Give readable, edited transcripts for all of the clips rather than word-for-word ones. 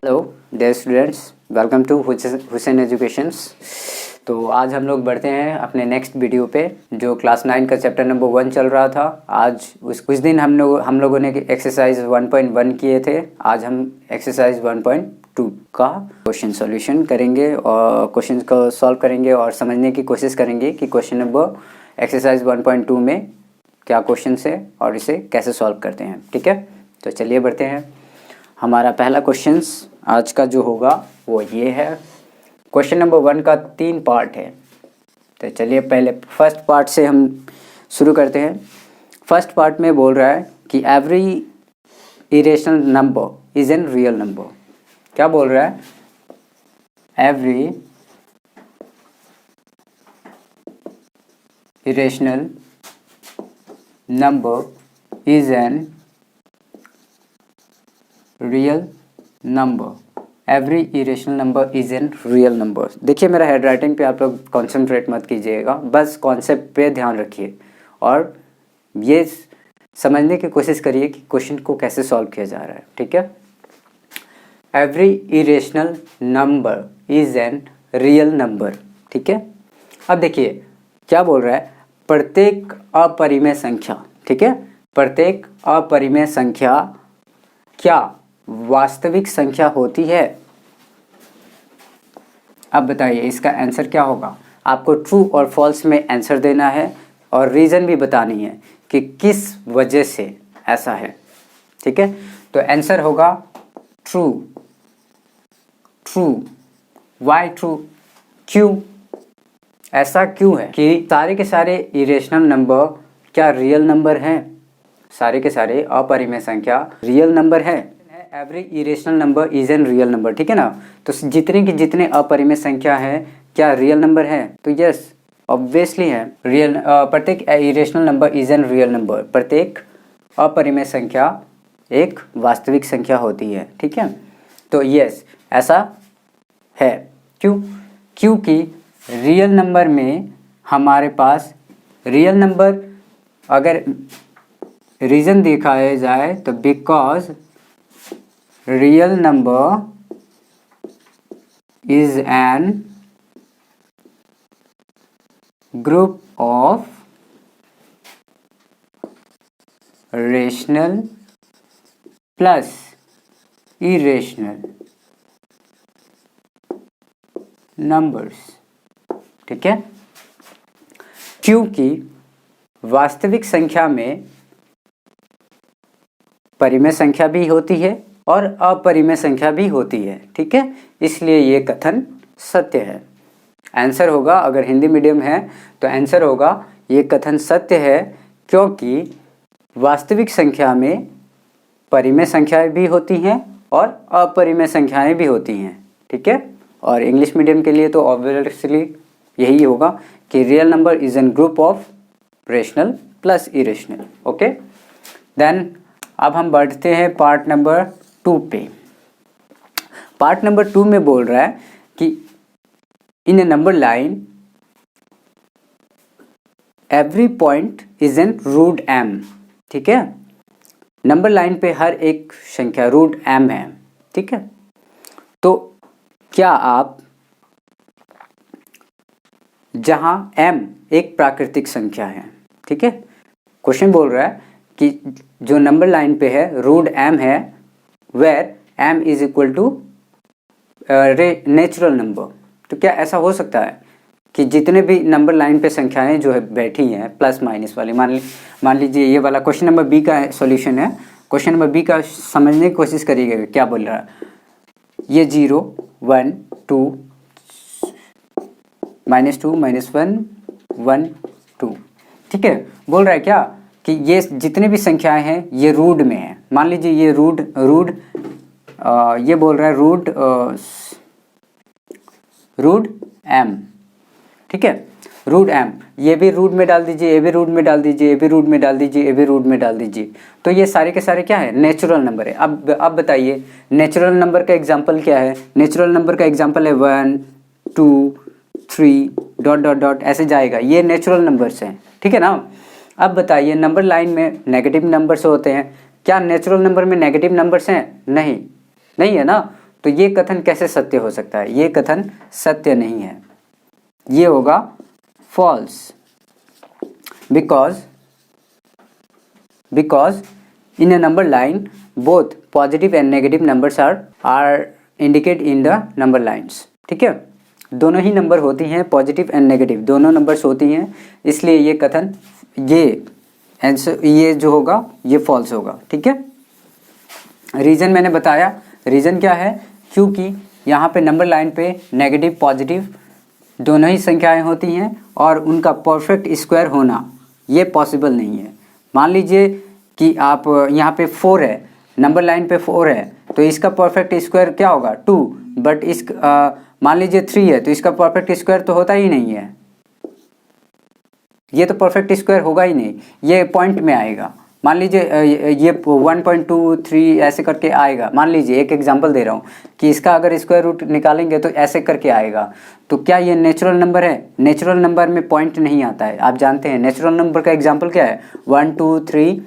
Hello dear students, welcome to Hussain educations. तो आज हम लोग बढ़ते हैं अपने नेक्स्ट वीडियो पे, जो क्लास 9 का चैप्टर नंबर 1 चल रहा था। आज कुछ दिन हम लोगों ने एक्सरसाइज 1.1 किए थे। आज हम एक्सरसाइज 1.2 का क्वेश्चन सॉल्यूशन करेंगे और क्वेश्चन को सॉल्व करेंगे और समझने की कोशिश करेंगे कि क्वेश्चन नंबर एक्सरसाइज 1.2 में क्या क्वेश्चन है और इसे कैसे सॉल्व करते हैं। ठीक है, तो चलिए बढ़ते हैं। हमारा पहला क्वेश्चंस आज का जो होगा वो ये है। क्वेश्चन नंबर 1 का 3 पार्ट है, तो चलिए पहले फर्स्ट पार्ट से हम शुरू करते हैं। फर्स्ट पार्ट में बोल रहा है कि every irrational number is N real number. क्या बोल रहा है? Every irrational number is N real number. Every irrational number is N real number. देखिए मेरा हैंड राइटिंग पे आप लोग कॉन्सेंट्रेट मत कीजिएगा, बस कॉन्सेप्ट पे ध्यान रखिए और ये समझने की कोशिश करिए कि क्वेश्चन को कैसे सॉल्व किया जा रहा है। ठीक है, every irrational number is N real number. ठीक है, अब देखिए क्या बोल रहा है, प्रत्येक अपरिमेय संख्या। ठीक है, प्रत्येक अपरिमेय संख्या क्या वास्तविक संख्या होती है? अब बताइए इसका आंसर क्या होगा। आपको ट्रू और फॉल्स में आंसर देना है और रीज़न भी बतानी है कि किस वजह से ऐसा है। ठीक है, तो आंसर होगा ट्रू। True, Y true? क्यों? ऐसा क्यों है कि सारे के सारे इरेशनल नंबर क्या रियल नंबर हैं? सारे के सारे अपरिमेय संख्या रियल नंबर है। Every irrational number is N real number. ठीक है ना, तो जितने की जितने अपरिमेय संख्या है क्या रियल नंबर है? तो यस, ऑब्वियसली है रियल। प्रत्येक irrational number is N real number. प्रत्येक अपरिमेय संख्या एक वास्तविक संख्या होती है। ठीक है, तो यस ऐसा है। क्यों? क्योंकि रियल नंबर में हमारे पास रियल नंबर, अगर रीज़न देखा जाए तो because real number is an group of rational plus irrational numbers. ठीक है, क्योंकि वास्तविक संख्या में परिमेय संख्या भी होती है और अपरिमेय संख्या भी होती है। ठीक है, इसलिए ये कथन सत्य है। आंसर होगा, अगर हिंदी मीडियम है तो आंसर होगा ये कथन सत्य है, क्योंकि वास्तविक संख्या में परिमेय संख्याएं भी होती हैं और अपरिमेय संख्याएं भी होती हैं। ठीक है, और इंग्लिश मीडियम के लिए तो ऑब्वियसली यही होगा कि real number is an group of rational plus irrational. Okay, then अब हम बढ़ते हैं पार्ट नंबर 2 पे। पार्ट नंबर 2 में बोल रहा है कि in a number line every point is an root M. ठीक है, नंबर लाइन पे हर एक संख्या रूट एम है। ठीक है, तो क्या आप जहां m एक प्राकृतिक संख्या है, ठीक है, क्वेश्चन बोल रहा है कि जो नंबर लाइन पे है रूट m है, where m is equal to natural number. तो क्या ऐसा हो सकता है कि जितने भी नंबर लाइन पे संख्याएं जो है बैठी हैं प्लस माइनस वाली, मान लीजिए ये वाला क्वेश्चन नंबर बी का सॉल्यूशन है। क्वेश्चन नंबर बी का समझने की कोशिश करिएगा क्या बोल रहा है। ये 0 1 2 -2 -1 1 2। ठीक है, बोल रहा है क्या कि ये जितने भी संख्याएं हैं ये रूट में है। मान लीजिए ये रूट ये बोल रहा है रूट m। ठीक है, रूट m, ये भी रूट में डाल दीजिए, ये भी रूट में डाल दीजिए, ये भी रूट में डाल दीजिए, ये भी रूट में डाल दीजिए। तो ये सारे के सारे क्या है? नेचुरल नंबर है। अब बताइए नेचुरल नंबर का एग्जांपल क्या है? नेचुरल नंबर का एग्जांपल है 1 2 3 डॉट डॉट डॉट ऐसे जाएगा, ये नेचुरल नंबर्स हैं। ठीक है ना, अब बताइए नंबर लाइन में नेगेटिव नंबर्स होते हैं, क्या नेचुरल नंबर में नेगेटिव नंबर्स हैं? नहीं है ना। तो ये कथन कैसे सत्य हो सकता है? ये कथन सत्य नहीं है, ये होगा false. Because in a number line both positive and negative numbers are indicate in the number lines. ठीक है, दोनों ही नंबर होती हैं, पॉजिटिव एंड नेगेटिव दोनों नंबर्स होती हैं, इसलिए ये कथन, ये आंसर, ये जो होगा ये फॉल्स होगा। ठीक है, रीज़न मैंने बताया, रीज़न क्या है? क्योंकि यहाँ पे नंबर लाइन पे नेगेटिव पॉजिटिव दोनों ही संख्याएं होती हैं और उनका परफेक्ट स्क्वायर होना ये पॉसिबल नहीं है। मान लीजिए कि आप यहाँ पे 4 है, नंबर लाइन पे 4 है, तो इसका परफेक्ट स्क्वायर क्या होगा? 2। बट इस मान लीजिए 3 है, तो इसका परफेक्ट स्क्वायर तो होता ही नहीं है, ये तो परफेक्ट स्क्वायर होगा ही नहीं, ये पॉइंट में आएगा। मान लीजिए ये 1.23 ऐसे करके आएगा। मान लीजिए एक एग्जांपल दे रहा हूँ कि इसका अगर स्क्वायर रूट निकालेंगे तो ऐसे करके आएगा। तो क्या ये नेचुरल नंबर है? नेचुरल नंबर में पॉइंट नहीं आता है, आप जानते हैं। नेचुरल नंबर का एग्जांपल क्या है? 1 2 3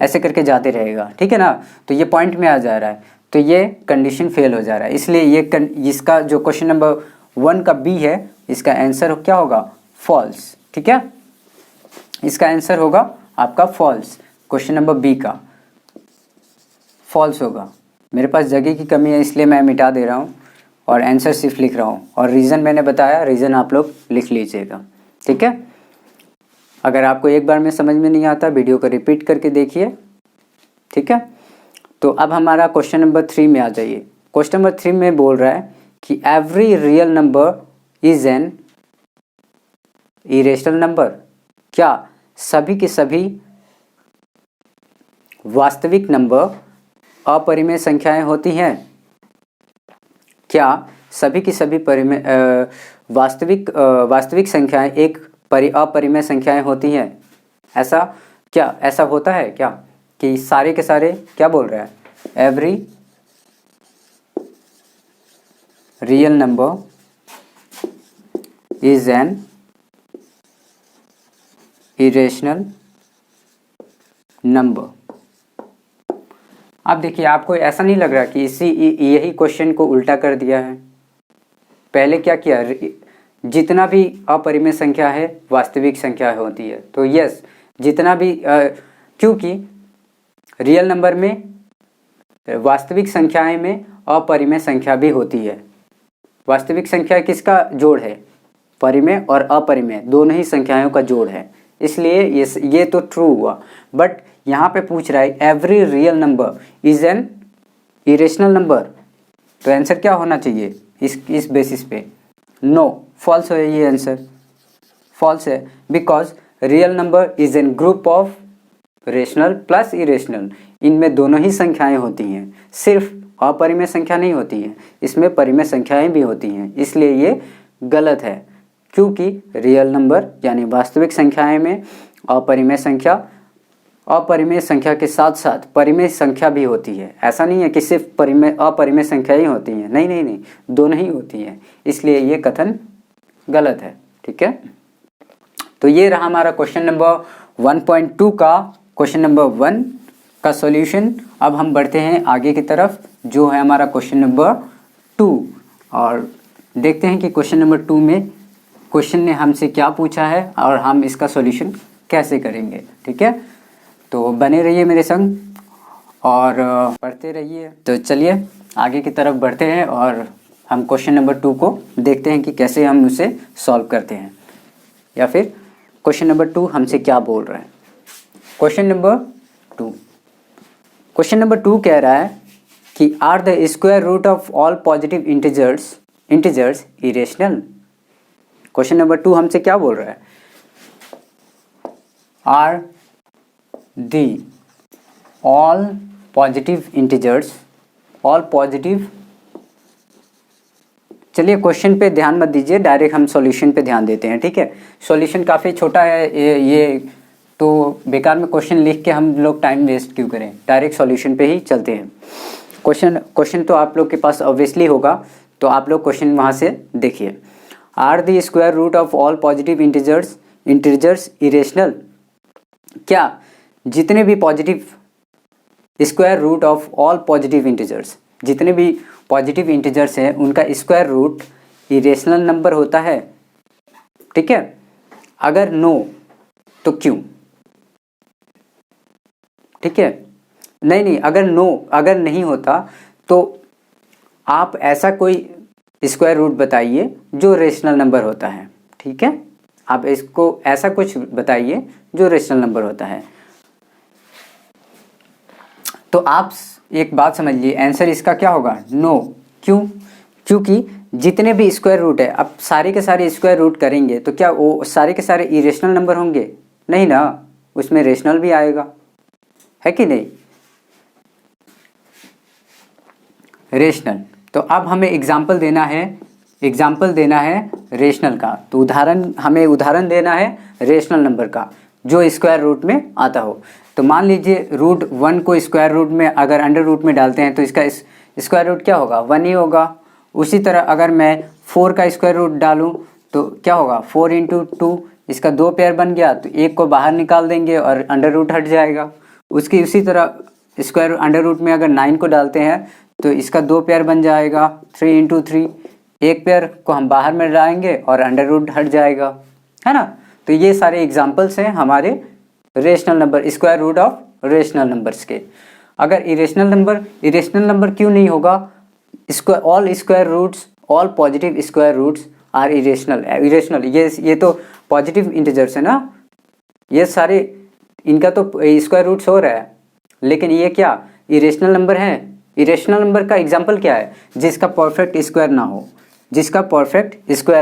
ऐसे करके जाते रहेगा, ठीक है ना। तो ये पॉइंट में आ जा रहा है, तो ये कंडीशन फेल हो जा रहा है। इसलिए ये इसका जो क्वेश्चन नंबर 1 का बी है, इसका आंसर क्या होगा? फॉल्स। ठीक है, इसका आंसर होगा आपका फॉल्स। क्वेश्चन नंबर बी का फॉल्स होगा। मेरे पास जगह की कमी है इसलिए मैं मिटा दे रहा हूँ और आंसर सिर्फ लिख रहा हूँ, और रीज़न मैंने बताया, रीज़न आप लोग लिख लीजिएगा। ठीक है, अगर आपको एक बार में समझ में नहीं आता वीडियो को रिपीट करके देखिए। ठीक है, तो अब हमारा क्वेश्चन नंबर 3 में आ जाइए। क्वेश्चन नंबर 3 में बोल रहा है कि every real number is an irrational number. क्या सभी के सभी वास्तविक नंबर अपरिमेय संख्याएं होती हैं? क्या सभी की सभी वास्तविक संख्याएं एक अपरिमेय संख्याएं होती हैं? ऐसा होता है क्या कि सारे के सारे, क्या बोल रहा है? Every real number is an irrational number. अब देखिए, आपको ऐसा नहीं लग रहा कि यही क्वेश्चन को उल्टा कर दिया है? पहले क्या किया? जितना भी अपरिमेय संख्या है वास्तविक संख्या होती है। तो यस, जितना भी क्योंकि रियल नंबर में, वास्तविक संख्याएं में अपरिमेय संख्या भी होती है। वास्तविक संख्या किसका जोड़ है? परिमेय और अपरिमेय दोनों ही संख्याओं का जोड़ है, इसलिए ये तो ट्रू हुआ। बट यहाँ पे पूछ रहा है every real number is an irrational number, तो आंसर क्या होना चाहिए इस बेसिस पे? नो, फॉल्स है ये आंसर, फॉल्स है। Because real number is an group of rational plus irrational, इनमें दोनों ही संख्याएं होती हैं, सिर्फ अपरिमेय संख्या नहीं होती है, इसमें परिमेय संख्याएं भी होती हैं, इसलिए ये गलत है। क्योंकि रियल नंबर यानी वास्तविक संख्याएं में अपरिमेय संख्या के साथ साथ परिमेय संख्या भी होती है। ऐसा नहीं है कि सिर्फ अपरिमेय संख्या ही होती हैं, नहीं, दोनों ही होती हैं, इसलिए ये कथन गलत है। ठीक है, तो ये रहा हमारा क्वेश्चन नंबर 1.2 का क्वेश्चन नंबर 1 का सॉल्यूशन। अब हम बढ़ते हैं आगे की तरफ, जो है हमारा क्वेश्चन नंबर 2, और देखते हैं कि क्वेश्चन नंबर 2 में क्वेश्चन ने हमसे क्या पूछा है और हम इसका सॉल्यूशन कैसे करेंगे। ठीक है, तो बने रहिए मेरे संग और पढ़ते रहिए। तो चलिए आगे की तरफ बढ़ते हैं और हम क्वेश्चन नंबर 2 को देखते हैं कि कैसे हम उसे सॉल्व करते हैं, या फिर क्वेश्चन नंबर 2 हमसे क्या बोल रहा है। क्वेश्चन नंबर 2 कह रहा है कि are the square root of all positive integers irrational. Question number 2 हमसे क्या बोल रहा है? Are the all positive integers, all positive, चलिए क्वेश्चन पे ध्यान मत दीजिए, डायरेक्ट हम सॉल्यूशन पे ध्यान देते हैं। ठीक है, सॉल्यूशन काफ़ी छोटा है ये तो बेकार में क्वेश्चन लिख के हम लोग टाइम वेस्ट क्यों करें, डायरेक्ट सॉल्यूशन पे ही चलते हैं। क्वेश्चन तो आप लोग के पास ऑब्वियसली होगा, तो आप लोग क्वेश्चन वहाँ से देखिए। Are the square root of all positive integers irrational. क्या जितने भी positive, square root of all positive integers, जितने भी पॉजिटिव इंटीजर्स है उनका स्क्वायर रूट इरेशनल नंबर होता है, ठीक है। अगर नो तो क्यों, ठीक है। नहीं, अगर नहीं होता तो आप ऐसा कोई स्क्वायर रूट बताइए जो रेशनल नंबर होता है, ठीक है। आप इसको ऐसा कुछ बताइए जो रेशनल नंबर होता है। तो आप एक बात समझिए, आंसर इसका क्या होगा, नो। क्यों? क्योंकि जितने भी स्क्वायर रूट है, अब सारे के सारे स्क्वायर रूट करेंगे तो क्या वो सारे के सारे इरेशनल नंबर होंगे? नहीं ना, उसमें रेशनल भी आएगा, है कि नहीं, रेशनल। तो अब हमें एग्जाम्पल देना है रेशनल का। तो हमें उदाहरण देना है रेशनल नंबर का जो स्क्वायर रूट में आता हो। तो मान लीजिए रूट 1 को स्क्वायर रूट में अगर अंडर रूट में डालते हैं तो इसका स्क्वायर रूट क्या होगा, 1 ही होगा। उसी तरह अगर मैं 4 का स्क्वायर रूट डालूं तो क्या होगा, 4 इंटू 2, इसका 2 पेयर बन गया, तो एक को बाहर निकाल देंगे और अंडर रूट हट जाएगा। उसी तरह स्क्वायर अंडर रूट में अगर 9 को डालते हैं तो इसका 2 पेयर बन जाएगा, 3 इंटू 3, एक पेयर को हम बाहर में डालेंगे और अंडर रूट हट जाएगा, है ना। तो ये सारे एग्जाम्पल्स हैं हमारे rational number, square root of rational numbers के। अगर इरेशनल नंबर क्यों नहीं होगा, all square roots, all positive square roots are irrational. ये तो पॉजिटिव इंटीजर्स है ना, ये सारे इनका तो स्क्वायर रूट्स हो रहा है, लेकिन ये क्या इरेशनल नंबर है। इरेशनल नंबर का एग्जाम्पल क्या है, जिसका परफेक्ट स्क्वायर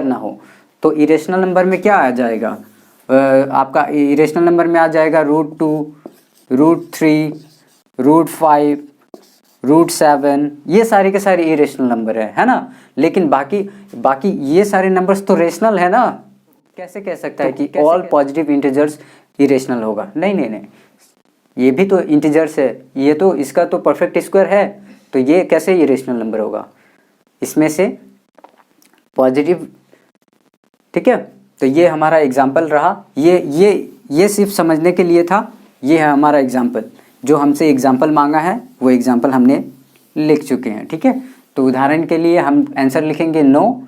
ना हो, तो इरेशनल नंबर में क्या आ जाएगा, आपका इरेशनल नंबर में आ जाएगा √2, √3, √5, √7, ये सारे के सारे इरेशनल नंबर है ना। लेकिन बाकी ये सारे नंबर्स तो रेशनल है ना। कैसे कह सकता है कि ऑल पॉजिटिव इंटीजर्स इरेशनल होगा? नहीं, ये भी तो इंटीजर्स है, ये तो इसका तो परफेक्ट स्क्वायर है, तो ये कैसे इरेशनल नंबर होगा? इसमें से पॉजिटिव, ठीक है। तो ये हमारा एग्जाम्पल रहा, ये सिर्फ समझने के लिए था। ये है हमारा एग्जाम्पल, जो हमसे एग्जाम्पल मांगा है वो एग्जाम्पल हमने लिख चुके हैं, ठीक है। तो उदाहरण के लिए हम आंसर लिखेंगे no,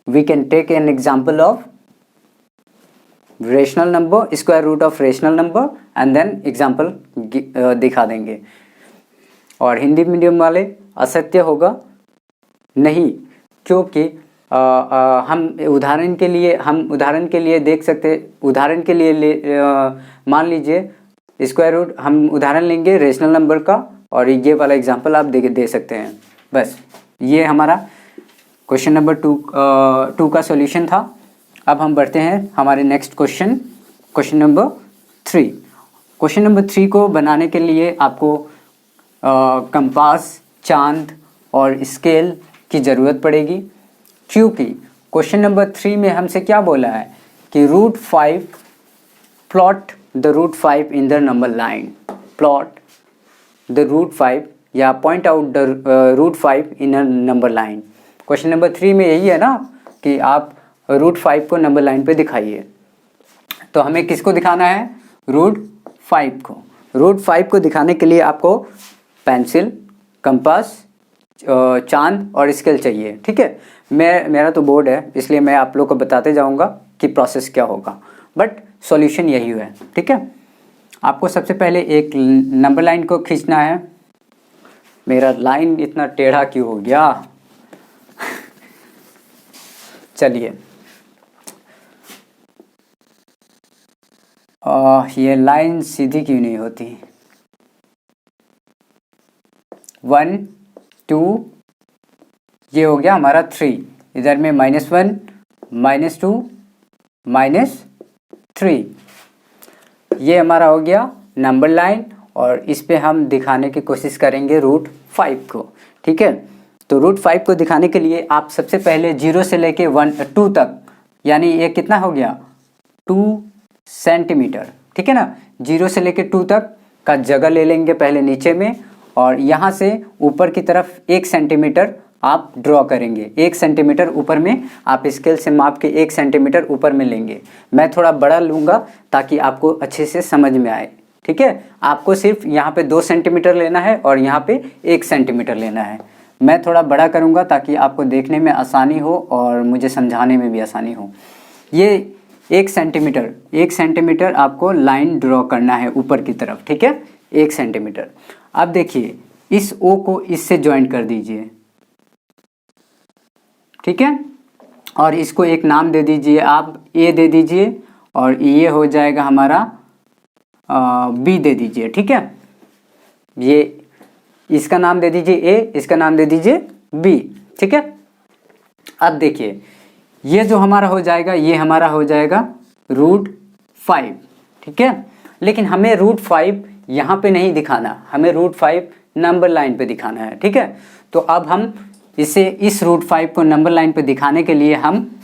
we can take an example of rational number, square root of rational number, and then example दिखा देंगे। और हिंदी मीडियम वाले असत्य होगा नहीं, क्योंकि हम उदाहरण के लिए देख सकते, उदाहरण के लिए मान लीजिए स्क्वायर रूट, हम उदाहरण लेंगे रेशनल नंबर का, और ये वाला एग्जांपल आप दे सकते हैं। बस ये हमारा क्वेश्चन नंबर 2 का सॉल्यूशन था। अब हम बढ़ते हैं हमारे next question number 3। Question number 3 को बनाने के लिए आपको कंपास, चांद और स्केल की ज़रूरत पड़ेगी, क्योंकि क्वेश्चन नंबर 3 में हमसे क्या बोला है कि √5 plot the √5 in the number line, plot the √5 या point out the √5 in a number line. Question number 3 में यही है ना कि आप √5 को नंबर लाइन पे दिखाइए। तो हमें किसको दिखाना है, √5 को। √5 को दिखाने के लिए आपको पेंसिल, कंपास, चांद और स्केल चाहिए, ठीक है। मेरा तो बोर्ड है, इसलिए मैं आप लोग को बताते जाऊंगा कि प्रोसेस क्या होगा, बट सॉल्यूशन यही है, ठीक है। आपको सबसे पहले एक नंबर लाइन को खींचना है। मेरा लाइन इतना टेढ़ा क्यों हो गया चलिए, ये लाइन सीधी क्यों नहीं होती। 1, 2, ये हो गया हमारा 3, इधर में -1, -2, -3, ये हमारा हो गया नंबर लाइन, और इस पे हम दिखाने की कोशिश करेंगे √5 को, ठीक है। तो √5 को दिखाने के लिए आप सबसे पहले 0 से लेके 2 तक, यानी ये कितना हो गया 2 सेंटीमीटर, ठीक है ना। 0 से लेके 2 तक का जगह ले लेंगे पहले नीचे में, और यहाँ से ऊपर की तरफ 1 सेंटीमीटर आप ड्रॉ करेंगे। 1 सेंटीमीटर ऊपर में आप स्केल से माप के 1 सेंटीमीटर ऊपर में लेंगे। मैं थोड़ा बड़ा लूँगा ताकि आपको अच्छे से समझ में आए, ठीक है। आपको सिर्फ यहाँ पे 2 सेंटीमीटर लेना है और यहाँ पे 1 सेंटीमीटर लेना है। मैं थोड़ा बड़ा करूँगा ताकि आपको देखने में आसानी हो और मुझे समझाने में भी आसानी हो। ये 1 सेंटीमीटर आपको लाइन ड्रॉ करना है ऊपर की तरफ, ठीक है, 1 सेंटीमीटर। अब देखिए इस ओ को इससे ज्वाइन कर दीजिए, ठीक है, और इसको एक नाम दे दीजिए, आप ए दे दीजिए और ये हो जाएगा हमारा बी दे दीजिए, ठीक है। ये इसका नाम दे दीजिए ए, इसका नाम दे दीजिए बी, ठीक है। अब देखिए ये जो हमारा हो जाएगा, ये हमारा हो जाएगा √5, ठीक है। लेकिन हमें √5 यहाँ पे नहीं दिखाना, हमें √5 नंबर लाइन पे दिखाना है, ठीक है। तो अब हम इसे इस √5 को नंबर लाइन पे दिखाने के लिए हम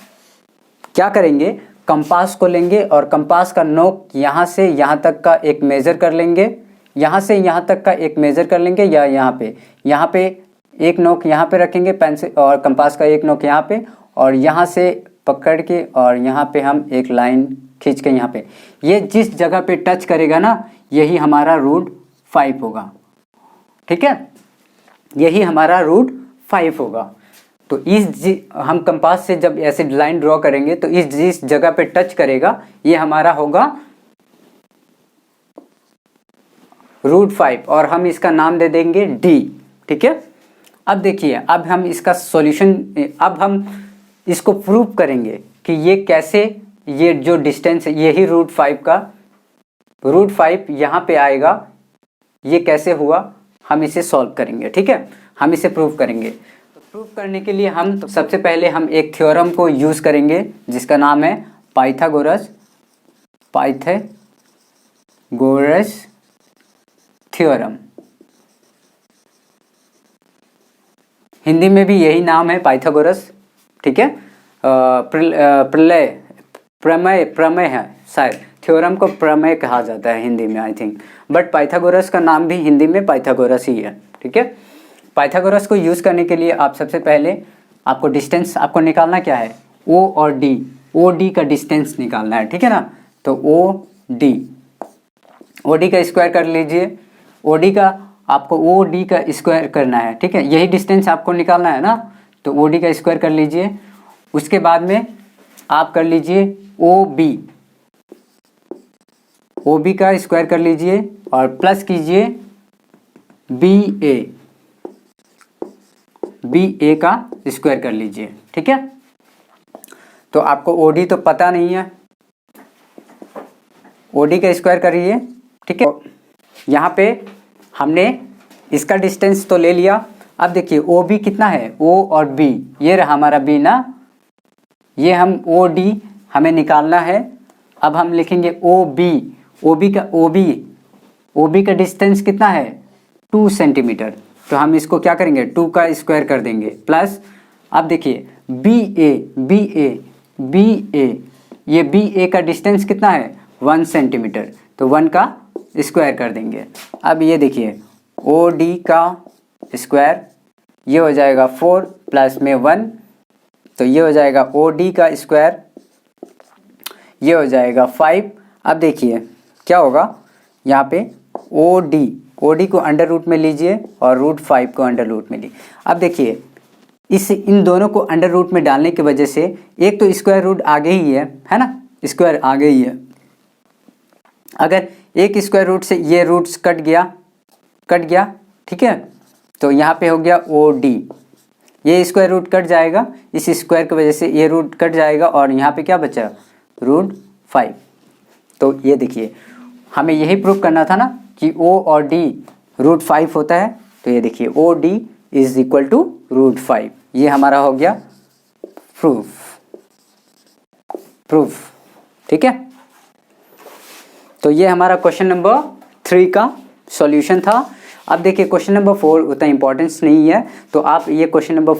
क्या करेंगे, कंपास को लेंगे और कंपास का नोक यहाँ से यहाँ तक का एक मेज़र कर लेंगे, यहाँ से यहाँ तक का एक मेज़र कर लेंगे, या यहाँ पे एक नोक यहाँ पे रखेंगे पेंसिल और कंपास का एक नोक यहाँ पे, और यहाँ से पकड़ के और यहाँ पे हम एक लाइन खींच के यहाँ पे, ये जिस जगह पे टच करेगा ना यही हमारा √5 होगा, ठीक है, यही हमारा √5 होगा। तो हम कंपास से जब ऐसे लाइन ड्रॉ करेंगे तो इस जिस जगह पे टच करेगा ये हमारा होगा √5 और हम इसका नाम दे देंगे D, ठीक है। अब देखिए, अब हम इसका सॉल्यूशन, अब हम इसको प्रूव करेंगे कि ये कैसे, ये जो डिस्टेंस है यही √5 का √5 यहाँ पे आएगा, ये कैसे हुआ, हम इसे सॉल्व करेंगे, ठीक है, हम इसे प्रूव करेंगे। तो प्रूव करने के लिए हम सबसे पहले हम एक थ्योरम को यूज़ करेंगे जिसका नाम है पाइथागोरस थ्योरम। हिंदी में भी यही नाम है पाइथागोरस, ठीक है। प्रमेय है शायद, थ्योरम को प्रमेय कहा जाता है हिंदी में आई थिंक, बट पाइथागोरस का नाम भी हिंदी में पाइथागोरस ही है, ठीक है। पाइथागोरस को यूज़ करने के लिए आप सबसे पहले आपको डिस्टेंस आपको निकालना क्या है, ओ और डी, ओ डी का डिस्टेंस निकालना है, ठीक है ना। तो ओ डी का स्क्वायर कर लीजिए, ओ डी का आपको ओ डी का स्क्वायर करना है, ठीक है, यही डिस्टेंस आपको निकालना है ना, तो ओ डी का स्क्वायर कर लीजिए। उसके बाद में आप कर लीजिए ओ बी का स्क्वायर कर लीजिए और प्लस कीजिए बी ए का स्क्वायर कर लीजिए, ठीक है। तो आपको ओ डी तो पता नहीं है, ओ डी का स्क्वायर करिए, ठीक है। यहाँ पे हमने इसका डिस्टेंस तो ले लिया। अब देखिए ओ बी कितना है, ओ और बी, ये रहा हमारा बी ना, ये हम ओ डी हमें निकालना है। अब हम लिखेंगे ओ बी का डिस्टेंस कितना है, 2 सेंटीमीटर, तो हम इसको क्या करेंगे 2 का स्क्वायर कर देंगे, प्लस अब देखिए बी ए, ये बी ए का डिस्टेंस कितना है 1 सेंटीमीटर, तो 1 का स्क्वायर कर देंगे। अब ये देखिए ओ डी का स्क्वायर, ये हो जाएगा 4 प्लस में 1, तो ये हो जाएगा ओ डी का स्क्वायर, ये हो जाएगा 5। अब देखिए क्या होगा, यहाँ पे ओ डी को अंडर रूट में लीजिए और √5 को अंडर रूट में लीजिए। अब देखिए इन दोनों को अंडर रूट में डालने की वजह से एक तो स्क्वायर रूट आगे ही है ना, स्क्वायर आगे ही है। अगर एक स्क्वायर रूट से ये रूट्स कट गया, ठीक है, तो यहाँ पे हो गया ओ डी, ये स्क्वायर रूट कट जाएगा, इस स्क्वायर की वजह से ये रूट कट जाएगा और यहाँ पे क्या बचा √5। तो ये देखिए हमें यही प्रूव करना था ना कि ओ और डी √5 होता है, तो ये देखिए O D is equal to √5, ये हमारा हो गया प्रूफ, ठीक है। तो ये हमारा क्वेश्चन नंबर 3 का सॉल्यूशन था। अब देखिए क्वेश्चन नंबर 4 उतना इम्पोर्टेंस नहीं है, तो आप ये क्वेश्चन नंबर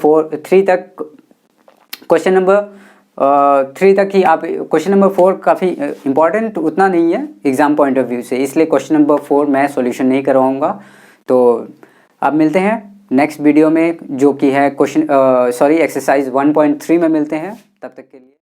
3 तक ही आप, क्वेश्चन नंबर 4 काफ़ी इंपॉर्टेंट उतना नहीं है एग्ज़ाम पॉइंट ऑफ व्यू से, इसलिए क्वेश्चन नंबर 4 मैं सॉल्यूशन नहीं करवाऊँगा। तो अब मिलते हैं नेक्स्ट वीडियो में, जो कि है एक्सरसाइज 1.3 में मिलते हैं, तब तक के लिए।